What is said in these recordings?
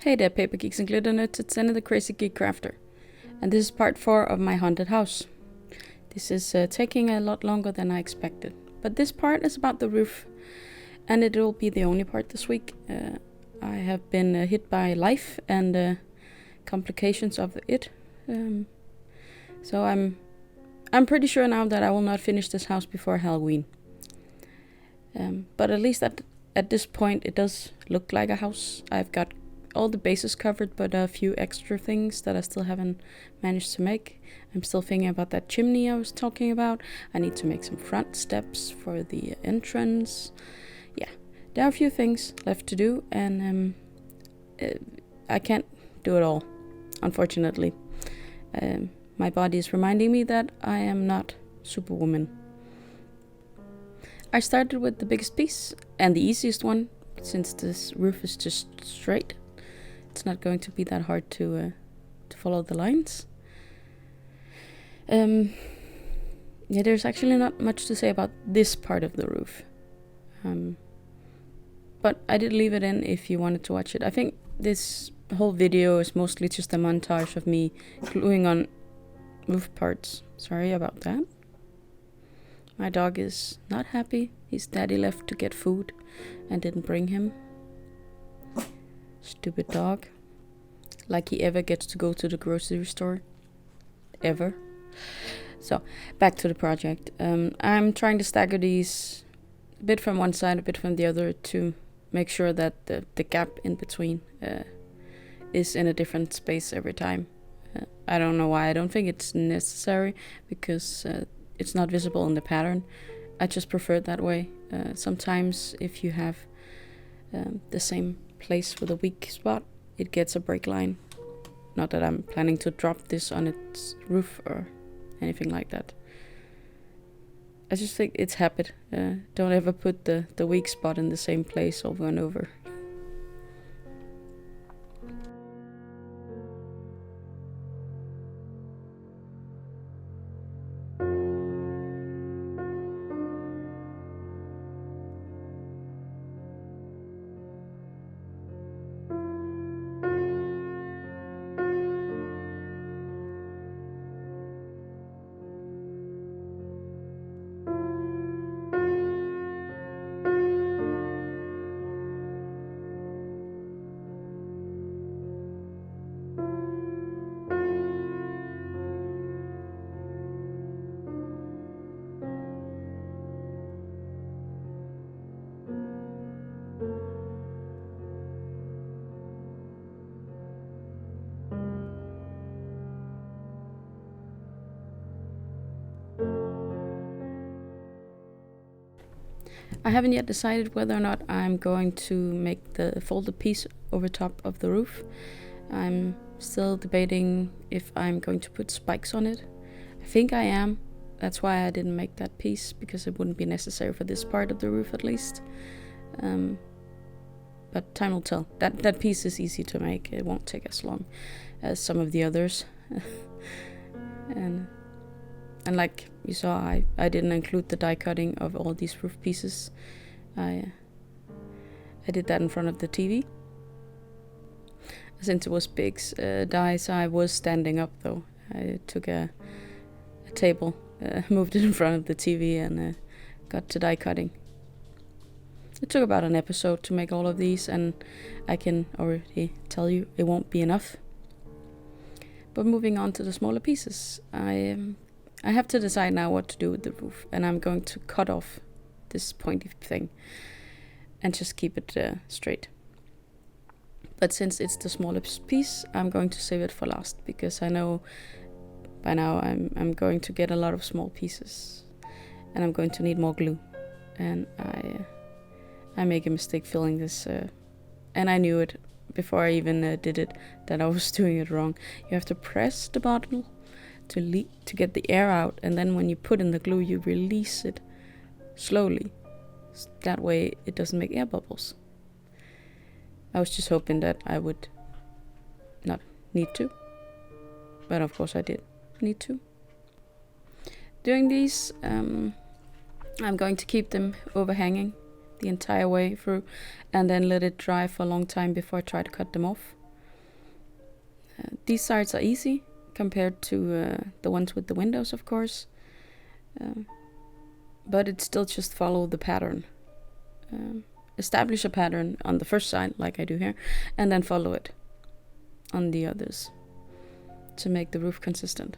Hey there, paper geeks and glitter nerds, it's Anna the Crazy Geek Crafter, and this is part 4 of my haunted house. This is taking a lot longer than I expected, but this part is about the roof, and it will be the only part this week. I have been hit by life and complications of it, so I'm pretty sure now that I will not finish this house before Halloween. But at least at this point it does look like a house. I've got all the bases covered, but a few extra things that I still haven't managed to make. I'm still thinking about that chimney I was talking about. I need to make some front steps for the entrance. Yeah, there are a few things left to do, and I can't do it all, unfortunately. My body is reminding me that I am not Superwoman. I started with the biggest piece and the easiest one, since this roof is just straight. It's not going to be that hard to follow the lines. Yeah, there's actually not much to say about this part of the roof. But I did leave it in if you wanted to watch it. I think this whole video is mostly just a montage of me gluing on roof parts. Sorry about that. My dog is not happy. His daddy left to get food and didn't bring him. Stupid dog. Like he ever gets to go to the grocery store. Ever. So, back to the project. I'm trying to stagger these a bit from one side, a bit from the other, to make sure that the gap in between is in a different space every time. I don't know why. I don't think it's necessary, because it's not visible in the pattern. I just prefer it that way. Sometimes if you have the same place with a weak spot, it gets a break line. Not that I'm planning to drop this on its roof or anything like that. I just think it's habit. Don't ever put the weak spot in the same place over and over. I haven't yet decided whether or not I'm going to make the folded piece over top of the roof. I'm still debating if I'm going to put spikes on it. I think I am. That's why I didn't make that piece, because it wouldn't be necessary for this part of the roof at least. But time will tell. That piece is easy to make. It won't take as long as some of the others. And like you saw, I didn't include the die cutting of all these roof pieces. I did that in front of the TV. Since it was bigz dies, I was standing up though. I took a table, moved it in front of the TV, and got to die cutting. It took about an episode to make all of these, and I can already tell you it won't be enough. But moving on to the smaller pieces, I have to decide now what to do with the roof, and I'm going to cut off this pointy thing and just keep it straight. But since it's the smallest piece, I'm going to save it for last, because I know by now I'm going to get a lot of small pieces, and I'm going to need more glue. And I make a mistake filling this, and I knew it before I even did it, that I was doing it wrong. You have to press the bottle to get the air out, and then when you put in the glue, you release it slowly. That way it doesn't make air bubbles. I was just hoping that I would not need to, but of course I did need to. Doing these, I'm going to keep them overhanging the entire way through, and then let it dry for a long time before I try to cut them off. These sides are easy compared to the ones with the windows, of course. But it still just follow the pattern. Establish a pattern on the first side, like I do here, and then follow it on the others to make the roof consistent.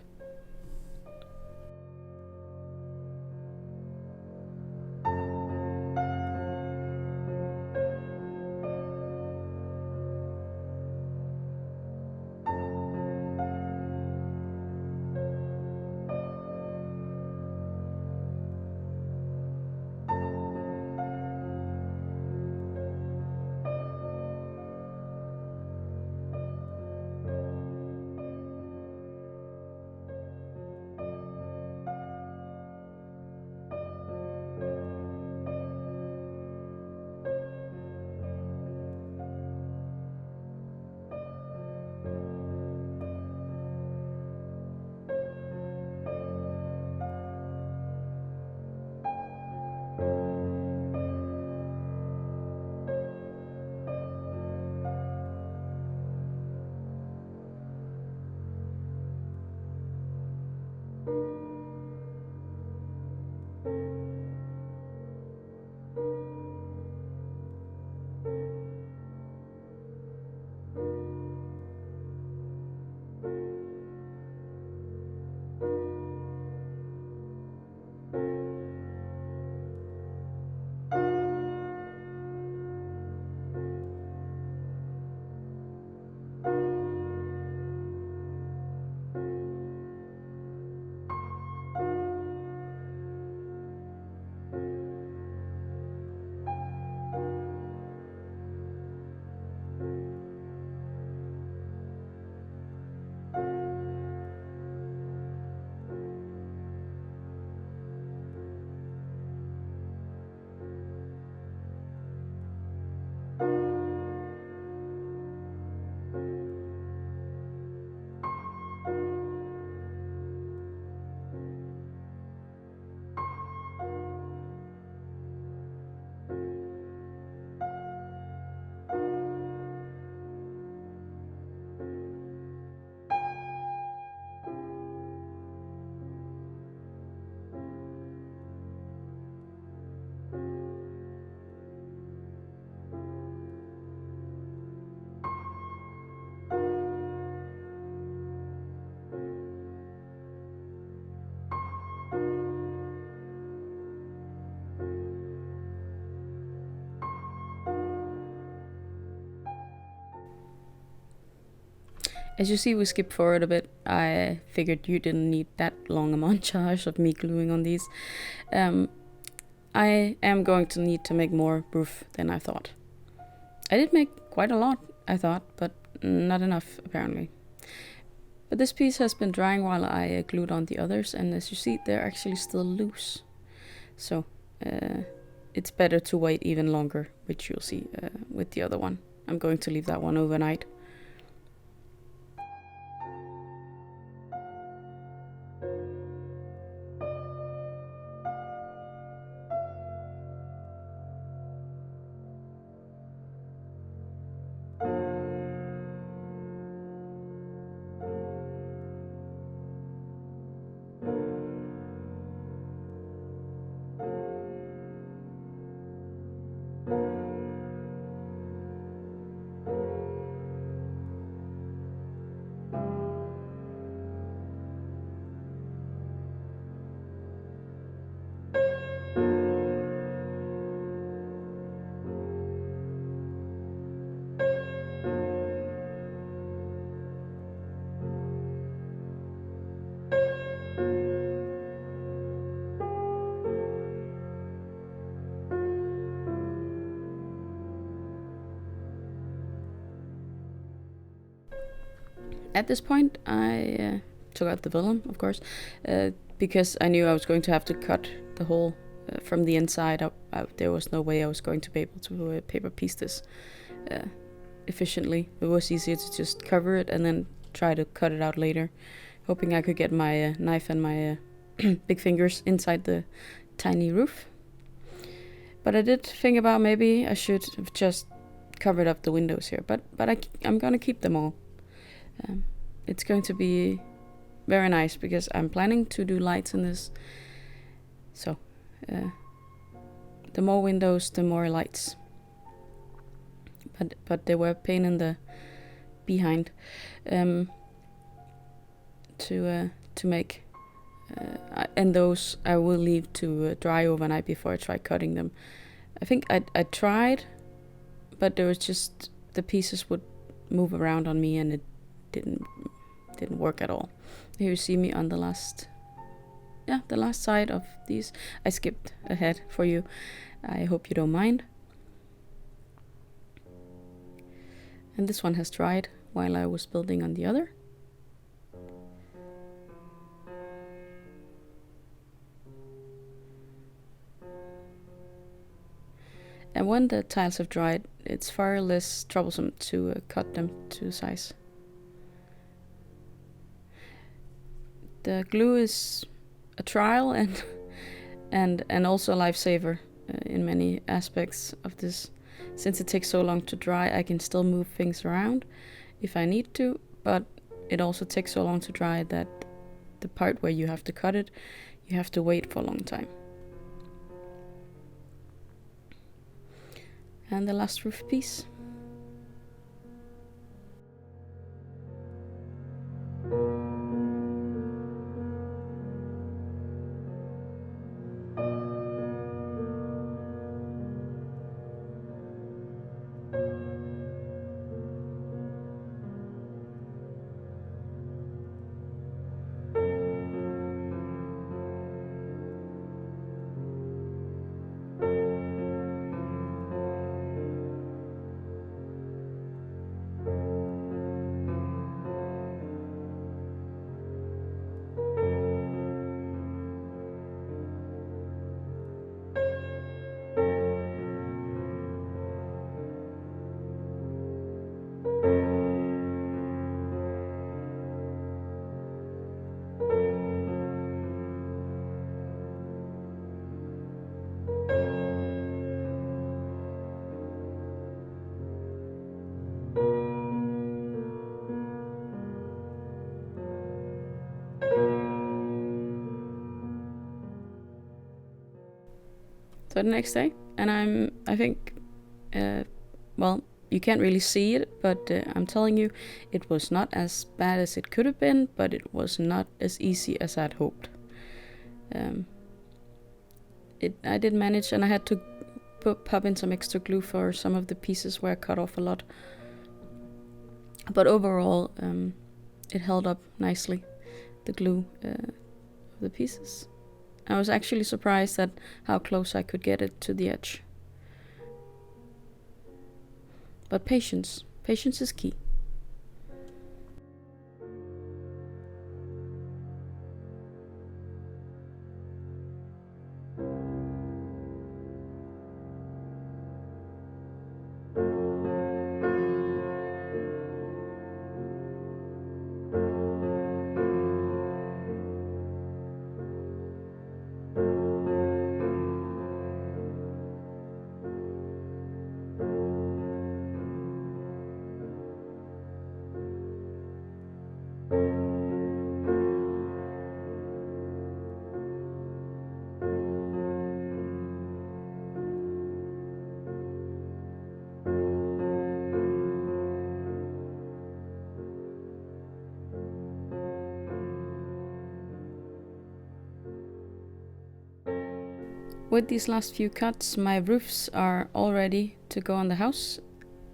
As you see, we skipped forward a bit. I figured you didn't need that long a montage of me gluing on these. I am going to need to make more roof than I thought. I did make quite a lot, I thought, but not enough, apparently. But this piece has been drying while I glued on the others, and as you see, they're actually still loose. So, it's better to wait even longer, which you'll see with the other one. I'm going to leave that one overnight. At this point, I took out the vellum, of course, because I knew I was going to have to cut the hole from the inside up. There was no way I was going to be able to paper piece this efficiently. It was easier to just cover it and then try to cut it out later, hoping I could get my knife and my big fingers inside the tiny roof. But I did think about maybe I should have just covered up the windows here, but I'm gonna keep them all. It's going to be very nice because I'm planning to do lights in this. So the more windows, the more lights. But they were a pain in the behind to make. And those I will leave to dry overnight before I try cutting them. I think I tried, but there was just the pieces would move around on me and it didn't work at all. Here you see me on the last side of these. I skipped ahead for you. I hope you don't mind. And this one has dried while I was building on the other. And when the tiles have dried, it's far less troublesome to cut them to size. The glue is a trial and also a lifesaver in many aspects of this. Since it takes so long to dry, I can still move things around if I need to, but it also takes so long to dry that the part where you have to cut it, you have to wait for a long time. And the last roof piece. So the next day, and I think, well, you can't really see it, but I'm telling you, it was not as bad as it could have been, but it was not as easy as I'd hoped. I did manage, and I had to pop in some extra glue for some of the pieces where I cut off a lot. But overall, it held up nicely, the glue of the pieces. I was actually surprised at how close I could get it to the edge. But patience is key. With these last few cuts, my roofs are all ready to go on the house.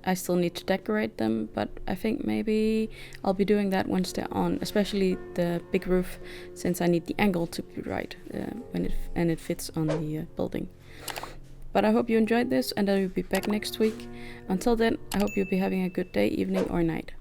I still need to decorate them, but I think maybe I'll be doing that once they're on, especially the big roof, since I need the angle to be right when it fits on the building. But I hope you enjoyed this, and I will be back next week. Until then, I hope you'll be having a good day, evening, or night.